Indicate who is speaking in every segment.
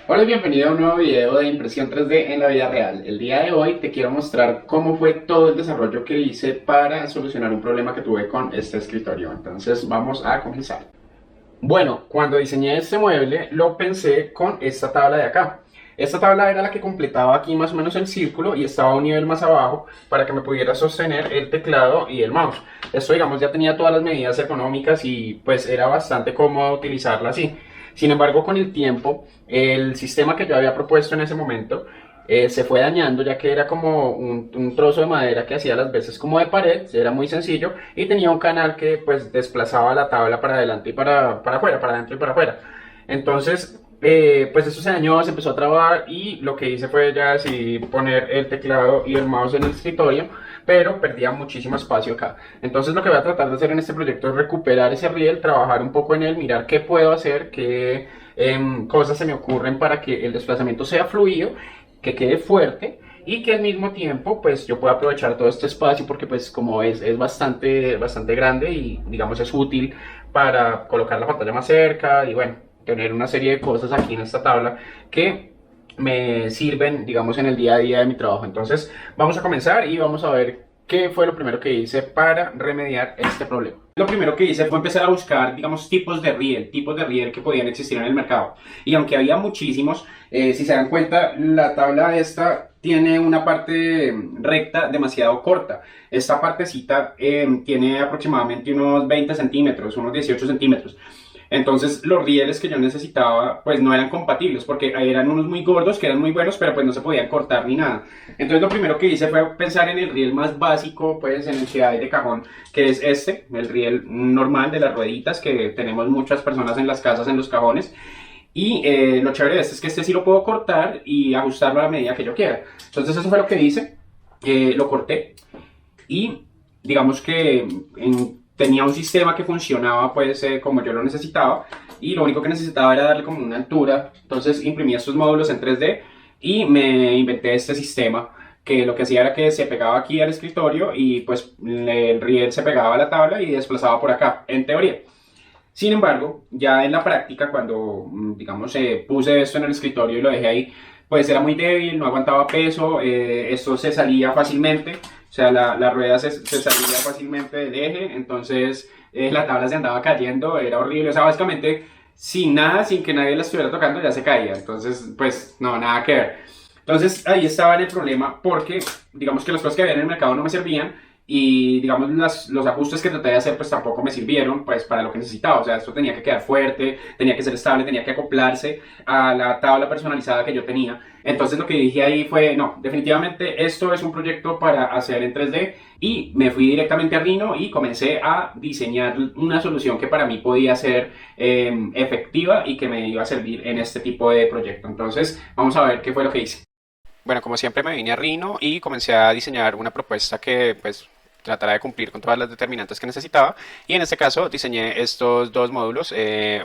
Speaker 1: Hola y bienvenido a un nuevo video de impresión 3D en la vida real. El día de hoy te quiero mostrar cómo fue todo el desarrollo que hice para solucionar un problema que tuve con este escritorio. Entonces vamos a comenzar. Bueno, cuando diseñé este mueble lo pensé con esta tabla de acá. Esta tabla era la que completaba aquí más o menos el círculo y estaba a un nivel más abajo para que me pudiera sostener el teclado y el mouse. Esto, digamos, ya tenía todas las medidas ergonómicas y pues era bastante cómodo utilizarla así. Sin embargo, con el tiempo, el sistema que yo había propuesto en ese momento se fue dañando, ya que era como un trozo de madera que hacía las veces como de pared, era muy sencillo y tenía un canal que pues desplazaba la tabla para adelante y para afuera, para adentro y para afuera. Entonces, pues eso se dañó, se empezó a trabar y lo que hice fue ya así poner el teclado y el mouse en el escritorio, pero perdía muchísimo espacio acá. Entonces lo que voy a tratar de hacer en este proyecto es recuperar ese riel, trabajar un poco en él, mirar qué puedo hacer, qué cosas se me ocurren para que el desplazamiento sea fluido, que quede fuerte y que al mismo tiempo pues yo pueda aprovechar todo este espacio porque pues como es bastante grande y digamos es útil para colocar la pantalla más cerca y bueno, tener una serie de cosas aquí en esta tabla que me sirven, digamos, en el día a día de mi trabajo. Entonces, vamos a comenzar y vamos a ver qué fue lo primero que hice para remediar este problema. Lo primero que hice fue empezar a buscar, digamos, tipos de riel que podían existir en el mercado. Y aunque había muchísimos, si se dan cuenta, la tabla esta tiene una parte recta demasiado corta. Esta partecita tiene aproximadamente unos 20 centímetros, unos 18 centímetros. Entonces los rieles que yo necesitaba pues no eran compatibles porque eran unos muy gordos que eran muy buenos pero pues no se podían cortar ni nada. Entonces lo primero que hice fue pensar en el riel más básico pues en el que hay de cajón, que es este, el riel normal de las rueditas que tenemos muchas personas en las casas en los cajones. Y lo chévere de este es que este sí lo puedo cortar y ajustarlo a la medida que yo quiera. Entonces eso fue lo que hice, lo corté y digamos que tenía un sistema que funcionaba pues como yo lo necesitaba y lo único que necesitaba era darle como una altura. Entonces imprimí estos módulos en 3D y me inventé este sistema que lo que hacía era que se pegaba aquí al escritorio y pues el riel se pegaba a la tabla y desplazaba por acá, en teoría. Sin embargo, ya en la práctica, cuando, digamos, puse esto en el escritorio y lo dejé ahí, pues era muy débil, no aguantaba peso, esto se salía fácilmente, o sea, la rueda se salía fácilmente del eje, entonces la tabla se andaba cayendo, era horrible, o sea, básicamente sin nada, sin que nadie la estuviera tocando, ya se caía, entonces, pues, no, nada que ver. Entonces ahí estaba el problema porque, digamos que las cosas que había en el mercado no me servían y digamos los ajustes que traté de hacer pues tampoco me sirvieron pues para lo que necesitaba, o sea, esto tenía que quedar fuerte, tenía que ser estable, tenía que acoplarse a la tabla personalizada que yo tenía. Entonces lo que dije ahí fue, no, definitivamente esto es un proyecto para hacer en 3D y me fui directamente a Rhino y comencé a diseñar una solución que para mí podía ser efectiva y que me iba a servir en este tipo de proyecto. Entonces vamos a ver qué fue lo que hice. Bueno, como siempre me vine a Rhino y comencé a diseñar una propuesta que pues tratará de cumplir con todas las determinantes que necesitaba y en este caso diseñé estos dos módulos.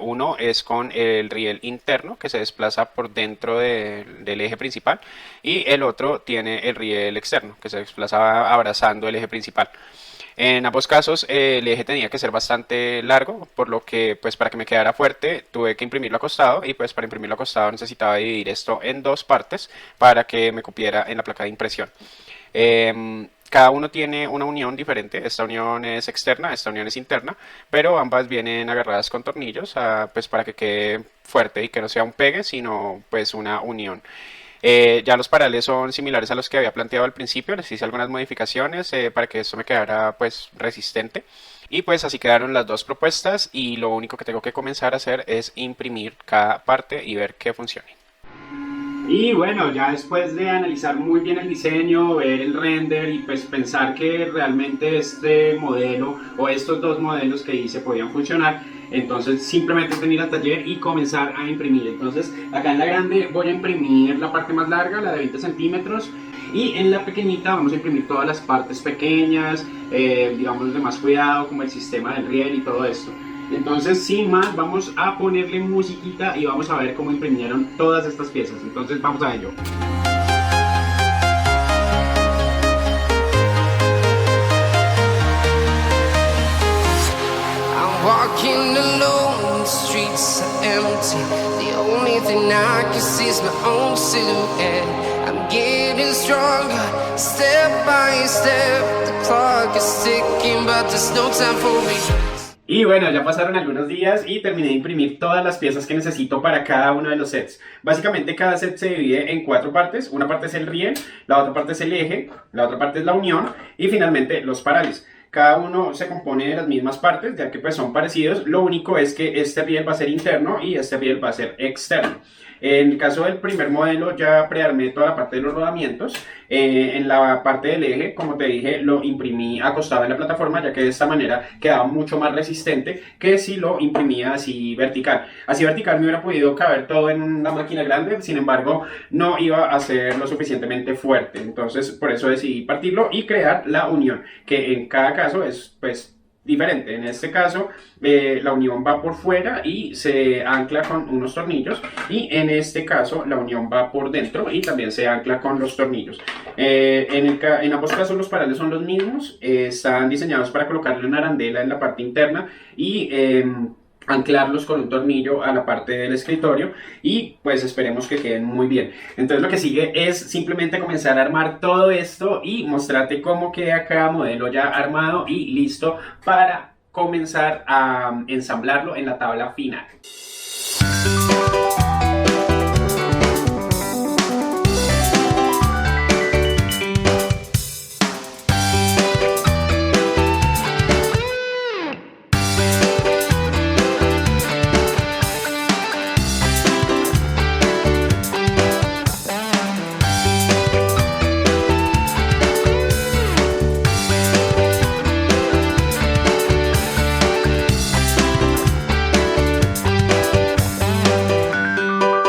Speaker 1: Uno es con el riel interno que se desplaza por dentro del eje principal y el otro tiene el riel externo que se desplaza abrazando el eje principal. En ambos casos el eje tenía que ser bastante largo, por lo que pues para que me quedara fuerte tuve que imprimirlo acostado y pues para imprimirlo acostado necesitaba dividir esto en dos partes para que me cupiera en la placa de impresión. Cada uno tiene una unión diferente, esta unión es externa, esta unión es interna, pero ambas vienen agarradas con tornillos pues para que quede fuerte y que no sea un pegue, sino pues una unión. Ya los parales son similares a los que había planteado al principio, les hice algunas modificaciones para que esto me quedara pues resistente y pues así quedaron las dos propuestas y lo único que tengo que comenzar a hacer es imprimir cada parte y ver que funcione. Y bueno, ya después de analizar muy bien el diseño, ver el render y pues pensar que realmente este modelo o estos dos modelos que hice podían funcionar, entonces simplemente es venir al taller y comenzar a imprimir. Entonces acá en la grande voy a imprimir la parte más larga, la de 20 centímetros, y en la pequeñita vamos a imprimir todas las partes pequeñas, digamos de más cuidado como el sistema del riel y todo esto. Entonces, sin más, vamos a ponerle musiquita y vamos a ver cómo imprimieron todas estas piezas. Entonces, vamos a ello.
Speaker 2: I'm walking alone, the streets are empty. The only only thing I can see is my own silhouette. I'm getting stronger, step by step. The clock is ticking, but there's no time for me.
Speaker 1: Y bueno, ya pasaron algunos días y terminé de imprimir todas las piezas que necesito para cada uno de los sets. Básicamente cada set se divide en 4 partes. Una parte es el riel, la otra parte es el eje, la otra parte es la unión y finalmente los parales. Cada uno se compone de las mismas partes, ya que pues son parecidos. Lo único es que este riel va a ser interno y este riel va a ser externo. En el caso del primer modelo ya prearmé toda la parte de los rodamientos. En la parte del eje, como te dije, lo imprimí acostado en la plataforma, ya que de esta manera quedaba mucho más resistente que si lo imprimía así vertical. Así vertical me hubiera podido caber todo en una máquina grande, sin embargo no iba a ser lo suficientemente fuerte. Entonces por eso decidí partirlo y crear la unión, que en cada caso es pues diferente. En este caso la unión va por fuera y se ancla con unos tornillos, y en este caso la unión va por dentro y también se ancla con los tornillos. En ambos casos los parales son los mismos, están diseñados para colocarle una arandela en la parte interna y anclarlos con un tornillo a la parte del escritorio, y pues esperemos que queden muy bien. Entonces lo que sigue es simplemente comenzar a armar todo esto y mostrarte cómo queda cada modelo ya armado y listo para comenzar a ensamblarlo en la tabla final.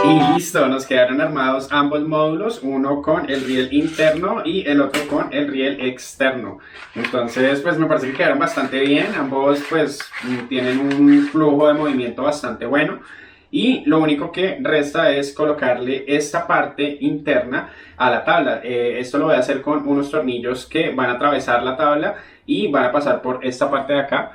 Speaker 1: Y listo, nos quedaron armados ambos módulos, uno con el riel interno y el otro con el riel externo. Entonces pues me parece que quedaron bastante bien, ambos pues tienen un flujo de movimiento bastante bueno. Y lo único que resta es colocarle esta parte interna a la tabla. Esto lo voy a hacer con unos tornillos que van a atravesar la tabla y van a pasar por esta parte de acá.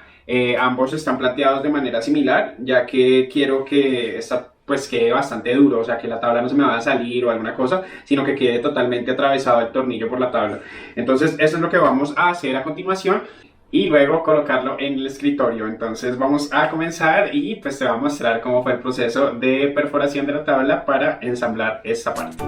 Speaker 1: Ambos están planteados de manera similar, ya que quiero que esta pues quede bastante duro, o sea que la tabla no se me vaya a salir o alguna cosa, sino que quede totalmente atravesado el tornillo por la tabla. Entonces eso es lo que vamos a hacer a continuación y luego colocarlo en el escritorio. Entonces vamos a comenzar y pues te voy a mostrar cómo fue el proceso de perforación de la tabla para ensamblar esta parte.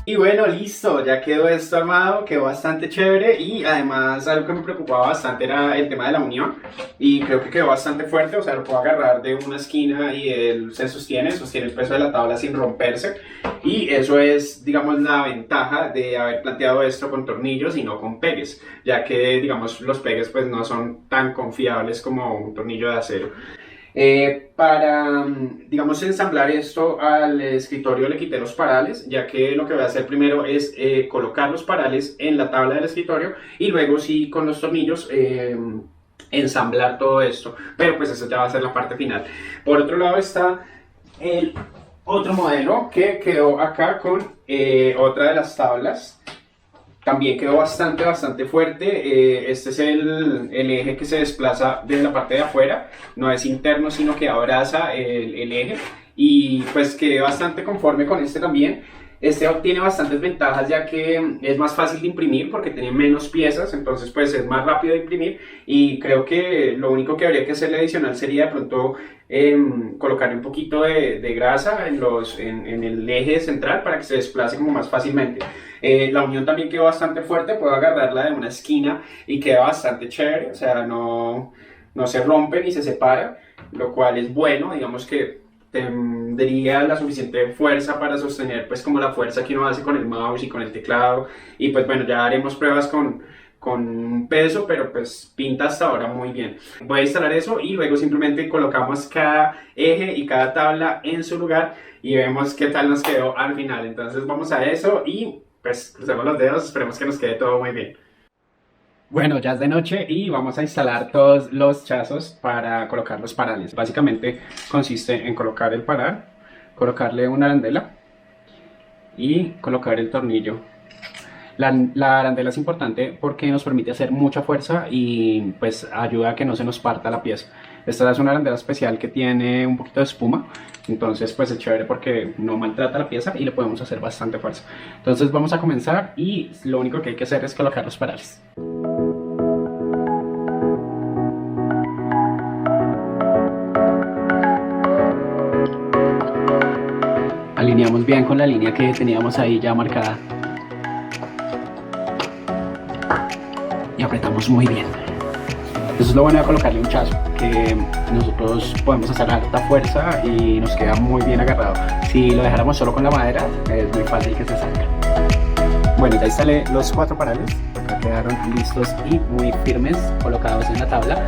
Speaker 1: Y bueno, listo, ya quedó esto armado, quedó bastante chévere, y además algo que me preocupaba bastante era el tema de la unión, y creo que quedó bastante fuerte, o sea, lo puedo agarrar de una esquina y él se sostiene el peso de la tabla sin romperse, y eso es, digamos, la ventaja de haber planteado esto con tornillos y no con pegues, ya que, digamos, los pegues pues no son tan confiables como un tornillo de acero. Para, digamos, ensamblar esto al escritorio le quité los parales, ya que lo que voy a hacer primero es colocar los parales en la tabla del escritorio y luego sí con los tornillos ensamblar todo esto, pero pues eso ya va a ser la parte final. Por otro lado está el otro modelo que quedó acá con otra de las tablas. También quedó bastante fuerte. Este es el eje que se desplaza desde la parte de afuera, no es interno sino que abraza el eje, y pues quedé bastante conforme con este también. Este tiene bastantes ventajas ya que es más fácil de imprimir porque tiene menos piezas, entonces pues es más rápido de imprimir y creo que lo único que habría que hacerle adicional sería de pronto colocarle un poquito de grasa en el eje central para que se desplace como más fácilmente. La unión también quedó bastante fuerte, puedo agarrarla de una esquina y queda bastante chévere, o sea, no se rompe ni se separa, lo cual es bueno, digamos que tendría la suficiente fuerza para sostener pues como la fuerza que uno hace con el mouse y con el teclado y pues bueno, ya haremos pruebas con peso, pero pues pinta hasta ahora muy bien. Voy a instalar eso y luego simplemente colocamos cada eje y cada tabla en su lugar y vemos qué tal nos quedó al final. Entonces vamos a eso y pues crucemos los dedos, esperemos que nos quede todo muy bien. Bueno, ya es de noche y vamos a instalar todos los chazos para colocar los parales. Básicamente consiste en colocar el paral, colocarle una arandela y colocar el tornillo. La arandela es importante porque nos permite hacer mucha fuerza y pues ayuda a que no se nos parta la pieza. Esta es una arandela especial que tiene un poquito de espuma, entonces pues es chévere porque no maltrata la pieza y le podemos hacer bastante fuerza. Entonces vamos a comenzar y lo único que hay que hacer es colocar los parales. Alineamos bien con la línea que teníamos ahí ya marcada y apretamos muy bien. Eso es lo bueno de colocarle un chazo, que nosotros podemos hacer alta fuerza y nos queda muy bien agarrado. Si lo dejáramos solo con la madera es muy fácil que se salga. Bueno, ya instalé los 4 parales, acá quedaron listos y muy firmes colocados en la tabla.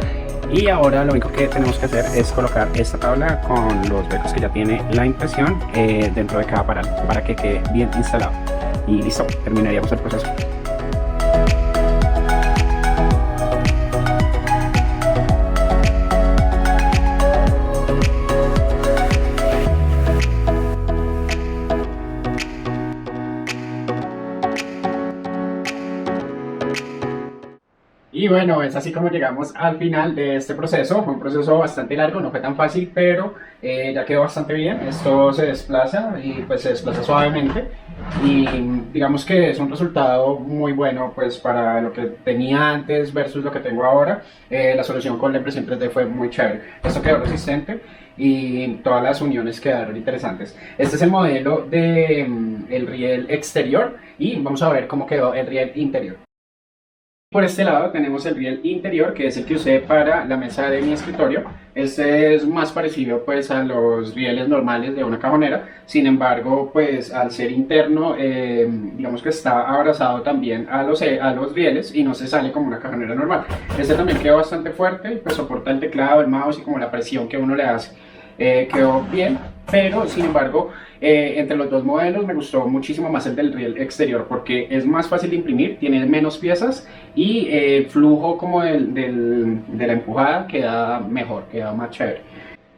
Speaker 1: Y ahora lo único que tenemos que hacer es colocar esta tabla con los huecos que ya tiene la impresión dentro de cada paral para que quede bien instalado. Y listo, terminaríamos el proceso. Y bueno, es así como llegamos al final de este proceso. Fue un proceso bastante largo, no fue tan fácil, pero ya quedó bastante bien. Esto se desplaza y pues se desplaza suavemente y digamos que es un resultado muy bueno pues para lo que tenía antes versus lo que tengo ahora. La solución con la impresión 3D fue muy chévere. Esto quedó resistente y todas las uniones quedaron interesantes. Este es el modelo de el riel exterior y vamos a ver cómo quedó el riel interior. Por este lado tenemos el riel interior, que es el que usé para la mesa de mi escritorio. Este es más parecido pues a los rieles normales de una cajonera, sin embargo pues al ser interno digamos que está abrazado también a los rieles y no se sale como una cajonera normal. Este también quedó bastante fuerte y pues soporta el teclado, el mouse y como la presión que uno le hace. Quedó bien, pero sin embargo entre los dos modelos me gustó muchísimo más el del riel exterior porque es más fácil de imprimir, tiene menos piezas y el flujo como de la empujada queda mejor, queda más chévere.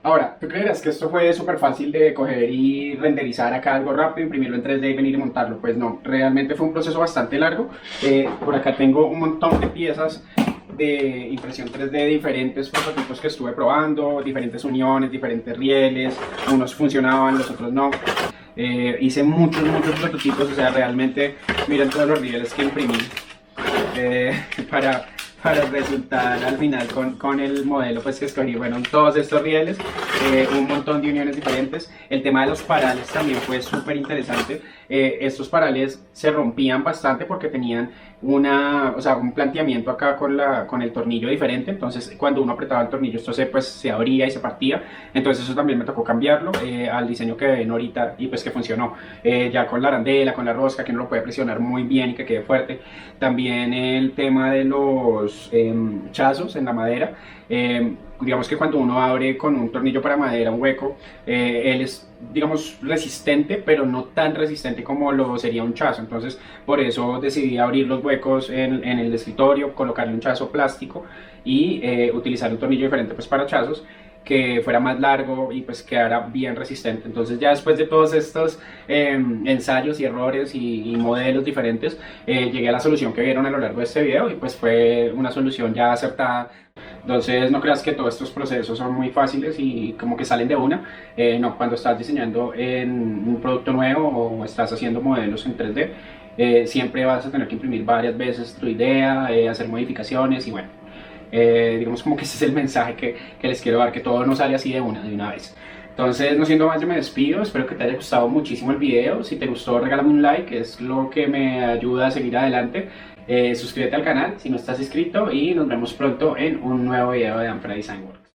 Speaker 1: Ahora, ¿tú creerás que esto fue súper fácil de coger y renderizar acá algo rápido, imprimirlo en 3D y venir y montarlo? Pues no, realmente fue un proceso bastante largo. Por acá tengo un montón de piezas de impresión 3D de diferentes prototipos que estuve probando, diferentes uniones, diferentes rieles, unos funcionaban, los otros no. Hice muchos prototipos, o sea, realmente miren todos los rieles que imprimí para resultar al final con el modelo pues que escogí. Bueno, todos estos rieles, un montón de uniones diferentes. El tema de los parales también fue súper interesante. Estos parales se rompían bastante porque tenían un planteamiento acá con el tornillo diferente, entonces cuando uno apretaba el tornillo esto se abría y se partía, entonces eso también me tocó cambiarlo al diseño que ven ahorita y pues que funcionó, ya con la arandela, con la rosca, que uno lo puede presionar muy bien y que quede fuerte. También el tema de los chazos en la madera, digamos que cuando uno abre con un tornillo para madera un hueco, él es digamos resistente, pero no tan resistente como lo sería un chazo, entonces por eso decidí abrir los huecos en el escritorio, colocarle un chazo plástico y utilizar un tornillo diferente pues para chazos. que fuera más largo y pues quedara bien resistente. Entonces ya después de todos estos ensayos y errores y modelos diferentes, llegué a la solución que vieron a lo largo de este video y pues fue una solución ya acertada. Entonces no creas que todos estos procesos son muy fáciles y como que salen de una. No, cuando estás diseñando en un producto nuevo o estás haciendo modelos en 3D, siempre vas a tener que imprimir varias veces tu idea, hacer modificaciones y bueno, digamos como que ese es el mensaje que les quiero dar, que todo no sale así de una vez. Entonces, no siendo más, yo me despido, espero que te haya gustado muchísimo el video. Si te gustó, regálame un like, es lo que me ayuda a seguir adelante. Suscríbete al canal si no estás inscrito y nos vemos pronto en un nuevo video de Ampra Design Works.